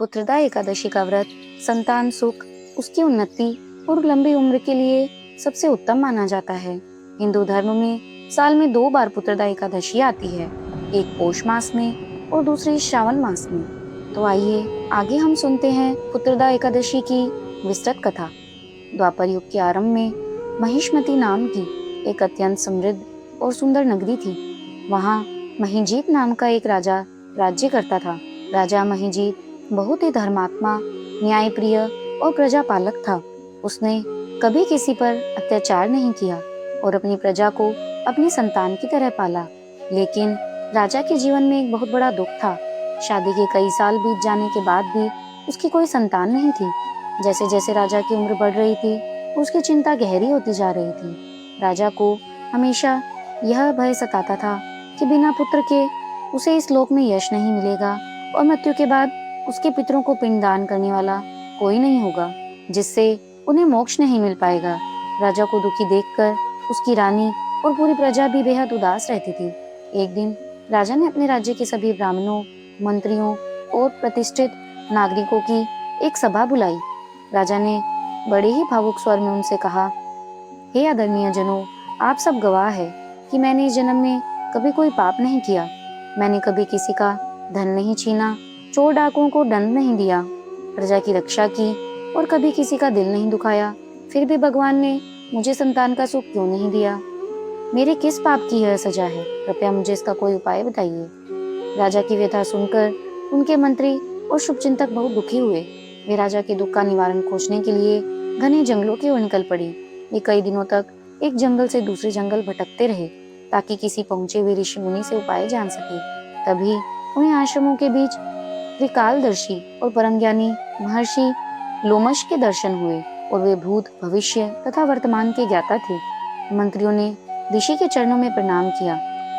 पुत्रदा एकादशी का व्रत संतान सुख, उसकी उन्नति और लंबी उम्र के लिए सबसे उत्तम माना जाता है। हिंदू धर्म में साल में 2 बार पुत्रदा एकादशी आती है, एक पोष मास में और दूसरी श्रावण मास में। तो आइए आगे हम सुनते हैं पुत्रदा एकादशी की विस्तृत कथा। द्वापर युग के आरंभ में महिष्मती नाम की एक अत्यंत समृद्ध और सुंदर नगरी थी। वहाँ महिजीत नाम का एक राजा राज्य करता था। राजा महिजीत बहुत ही धर्मात्मा, न्यायप्रिय और प्रजापालक था। उसने कभी किसी पर अत्याचार नहीं किया और अपनी प्रजा को अपनी संतान की तरह पाला। लेकिन राजा के जीवन में एक बहुत बड़ा दुख था। शादी के कई साल बीत जाने के बाद भी उसकी कोई संतान नहीं थी। जैसे जैसे राजा की उम्र बढ़ रही थी, उसकी चिंता गहरी होती जा रही थी। राजा को हमेशा यह भय सताता था कि बिना पुत्र के उसे इस लोक में यश नहीं मिलेगा और मृत्यु के बाद उसके पितरों को पिंडदान करने वाला कोई नहीं होगा, जिससे उन्हें मोक्ष नहीं मिल पाएगा। राजा को दुखी देखकर उसकी रानी और पूरी प्रजा भी बेहद उदास रहती थी। एक दिन राजा ने अपने राज्य के सभी ब्राह्मणों, मंत्रियों और प्रतिष्ठित नागरिकों की एक सभा बुलाई। राजा ने बड़े ही भावुक स्वर में उनसे कहा, हे आदरणीय जनों, आप सब गवाह है कि मैंने इस जन्म में कभी कोई पाप नहीं किया। मैंने कभी किसी का धन नहीं छीना, चोर डाकुओं को दंड नहीं दिया, प्रजा की रक्षा की और कभी किसी का दिल नहीं दुखाया। फिर भी भगवान ने मुझे संतान का सुख क्यों नहीं दिया? मेरे किस पाप की यह सजा है? कृपया मुझे इसका कोई उपाय बताइए। राजा की व्यथा सुनकर उनके मंत्री और शुभचिंतक बहुत दुखी हुए। वे राजा के दुख का निवारण खोजने के लिए घने जंगलों की ओर निकल पड़ी। वे कई दिनों तक एक जंगल से दूसरे जंगल भटकते रहे ताकि किसी पहुंचे हुए ऋषि मुनि से उपाय जान सके। तभी उन्हें आश्रमों के बीच त्रिकालदर्शी और परमज्ञानी महर्षि लोमश के दर्शन हुए और वे भूत, भविष्य तथा वर्तमान के ज्ञाता थे। मंत्रियों ने ऋषि के चरणों में प्रणाम किया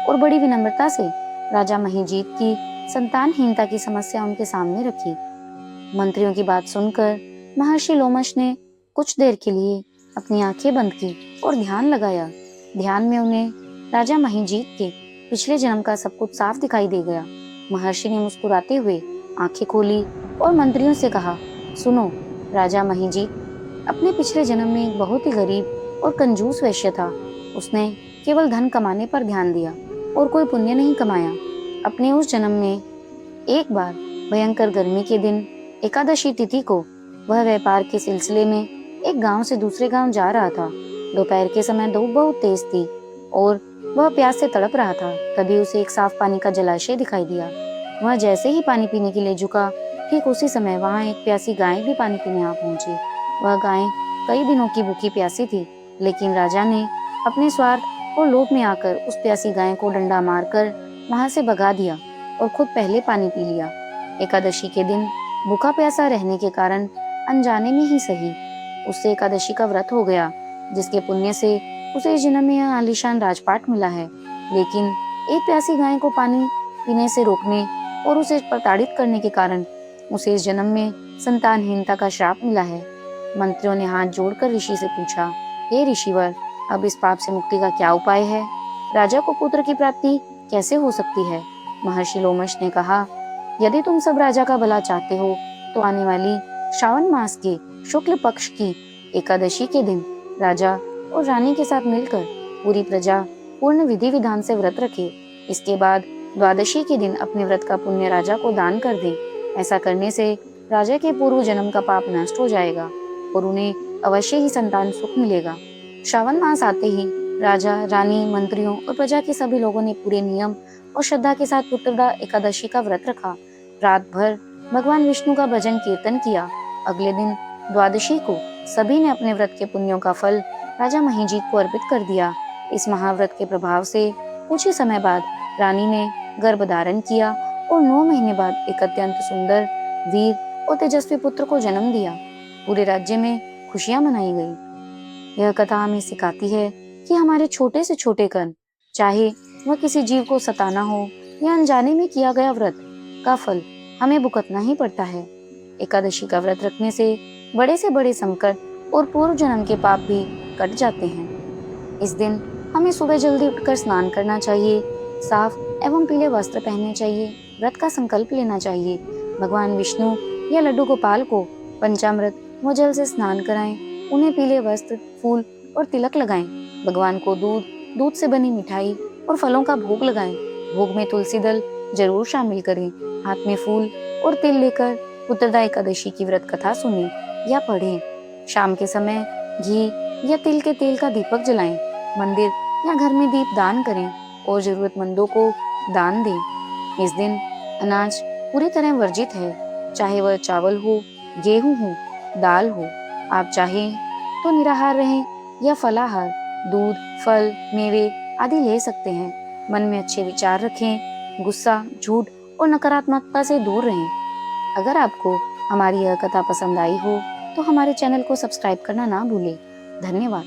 और बड़ी विनम्रता से राजा महिजीत की संतानहीनता की समस्या उनके सामने रखी। मंत्रियों की बात सुनकर महर्षि लोमश ने कुछ देर के लिए अपनी आंखें बंद की और ध्यान लगाया। ध्यान में उन्हें राजा महिजीत के पिछले जन्म का सब कुछ साफ दिखाई दे गया। महर्षि ने मुस्कुराते हुए आंखें खोली और मंत्रियों से कहा, सुनो, राजा महिजीत अपने पिछले जन्म में एक बहुत ही गरीब और कंजूस वैश्य था। उसने केवल धन कमाने पर ध्यान दिया और कोई पुण्य नहीं कमाया। अपने उस जन्म में एक बार भयंकर गर्मी के दिन एकादशी तिथि को वह व्यापार के सिलसिले में एक गांव से दूसरे गांव जा रहा था। दोपहर के समय धूप बहुत तेज थी और वह प्यास से तड़प रहा था। तभी उसे एक साफ पानी का जलाशय दिखाई दिया। वह जैसे ही पानी पीने के लिए झुका, ठीक उसी समय वहां एक प्यासी गाय भी पानी पीने आ पहुंची। वह गाय कई दिनों की भूखी प्यासी थी, लेकिन राजा ने अपने स्वार्थ और लोभ में आकर उस प्यासी गाय को डंडा मारकर वहां से भगा दिया और खुद पहले पानी पी लिया। एकादशी के दिन भूखा प्यासा रहने के कारण अनजाने में ही सही उससे एकादशी का व्रत हो गया, जिसके पुण्य से उसे इस जन्म में यह आलीशान राजपाट मिला है। लेकिन एक प्यासी गाय को पानी पीने से रोकने और उसे प्रताड़ित करने के कारण उसे इस जन्म में संतानहीनता का श्राप मिला है। मंत्रियों ने हाथ जोड़कर ऋषि से पूछा, हे ऋषिवर, अब इस पाप से मुक्ति का क्या उपाय है? राजा को पुत्र की प्राप्ति कैसे हो सकती है? महर्षि लोमश ने कहा, यदि तुम सब राजा का भला चाहते हो तो आने वाली श्रावण मास के शुक्ल पक्ष की एकादशी के दिन राजा और रानी के साथ मिलकर पूरी प्रजा पूर्ण विधि विधान से व्रत रखे। इसके बाद द्वादशी के दिन अपने व्रत का पुण्य राजा को दान कर दे। ऐसा करने से राजा के पूर्व जन्म का पाप नष्ट हो जाएगा और उन्हें अवश्य ही संतान सुख मिलेगा। श्रावण मास आते ही राजा, रानी, मंत्रियों और प्रजा के सभी लोगों ने पूरे नियम और श्रद्धा के साथ पुत्रदा एकादशी का व्रत रखा। रात भर भगवान विष्णु का भजन कीर्तन किया। अगले दिन द्वादशी को सभी ने अपने व्रत के पुण्यों का फल राजा महिजीत को अर्पित कर दिया। इस महाव्रत के प्रभाव से कुछ ही समय बाद रानी ने गर्भ धारण किया और 9 महीने बाद एक अत्यंत सुंदर, वीर और तेजस्वी पुत्र को जन्म दिया। पूरे राज्य में खुशियां मनाई गई। यह कथा हमें सिखाती है कि हमारे छोटे से छोटे कर्म, चाहे वह किसी जीव को सताना हो या अनजाने में किया गया व्रत, का फल हमें भुगतना ही पड़ता है। एकादशी का व्रत रखने से बड़े से बड़े संकट और पूर्व जन्म के पाप भी कट जाते हैं। इस दिन हमें सुबह जल्दी उठकर स्नान करना चाहिए, साफ एवं पीले वस्त्र पहनने चाहिए, व्रत का संकल्प लेना चाहिए, भगवान विष्णु या लड्डू गोपाल को पंचामृत व जल से स्नान कराएं। उन्हें पीले वस्त्र, फूल और तिलक लगाएं। भगवान को दूध से बनी मिठाई और फलों का भोग लगाएं। भोग में तुलसी दल जरूर शामिल करें। हाथ में फूल और तिल लेकर पुत्रदा एकादशी की व्रत कथा सुने या पढ़ें। शाम के समय घी या तिल के तेल का दीपक जलाएं। मंदिर या घर में दीप दान करें और जरूरतमंदों को दान दें। इस दिन अनाज पूरी तरह वर्जित है, चाहे वह चावल हो, गेहूं हो, दाल हो। आप चाहें तो निराहार रहें या फलाहार, दूध, फल, मेवे आदि ले सकते हैं। मन में अच्छे विचार रखें, गुस्सा, झूठ और नकारात्मकता से दूर रहें। अगर आपको हमारी यह कथा पसंद आई हो तो हमारे चैनल को सब्सक्राइब करना ना भूलें। धन्यवाद।